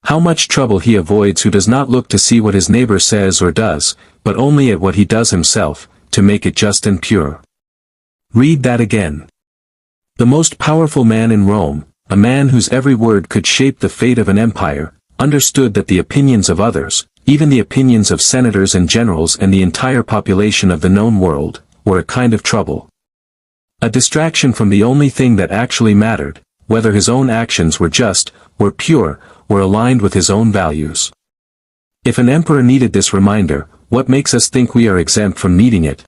How much trouble he avoids who does not look to see what his neighbor says or does, but only at what he does himself, to make it just and pure. Read that again. The most powerful man in Rome, a man whose every word could shape the fate of an empire, understood that the opinions of others, even the opinions of senators and generals and the entire population of the known world, were a kind of trouble. A distraction from the only thing that actually mattered, whether his own actions were just, were pure, were aligned with his own values. If an emperor needed this reminder, what makes us think we are exempt from needing it?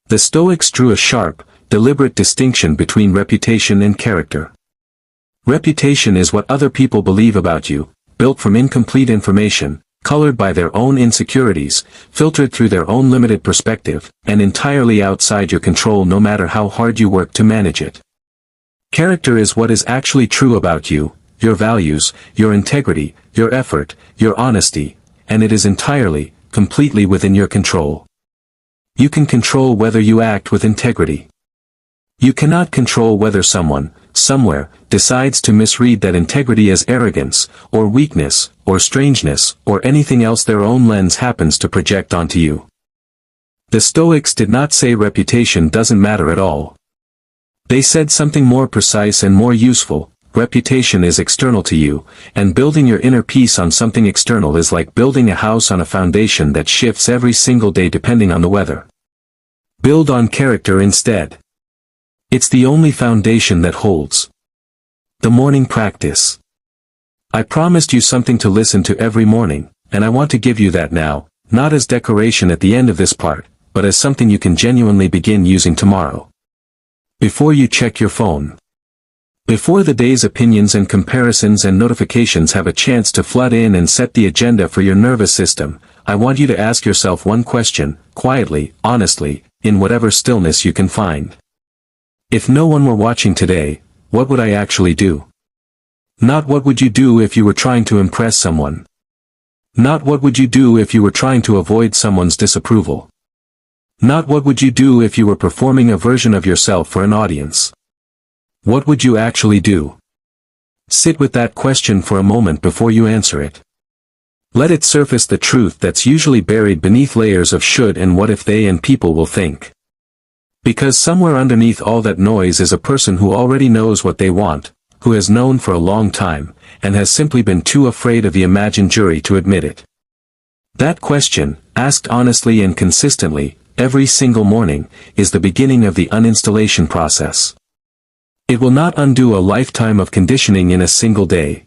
The Stoics drew a sharp, deliberate distinction between reputation and character. Reputation is what other people believe about you, built from incomplete information, colored by their own insecurities, filtered through their own limited perspective, and entirely outside your control no matter how hard you work to manage it. Character is what is actually true about you, your values, your integrity, your effort, your honesty, and it is entirely, completely within your control. You can control whether you act with integrity. You cannot control whether someone, somewhere, decides to misread that integrity as arrogance, or weakness, or strangeness, or anything else their own lens happens to project onto you. The Stoics did not say reputation doesn't matter at all. They said something more precise and more useful: reputation is external to you, and building your inner peace on something external is like building a house on a foundation that shifts every single day depending on the weather. Build on character instead. It's the only foundation that holds. The morning practice. I promised you something to listen to every morning, and I want to give you that now, not as decoration at the end of this part, but as something you can genuinely begin using tomorrow. Before you check your phone. Before the day's opinions and comparisons and notifications have a chance to flood in and set the agenda for your nervous system, I want you to ask yourself one question, quietly, honestly, in whatever stillness you can find. If no one were watching today, what would I actually do? Not what would you do if you were trying to impress someone. Not what would you do if you were trying to avoid someone's disapproval. Not what would you do if you were performing a version of yourself for an audience. What would you actually do? Sit with that question for a moment before you answer it. Let it surface the truth that's usually buried beneath layers of should and what if they and people will think. Because somewhere underneath all that noise is a person who already knows what they want, who has known for a long time, and has simply been too afraid of the imagined jury to admit it. That question, asked honestly and consistently, every single morning, is the beginning of the uninstallation process. It will not undo a lifetime of conditioning in a single day.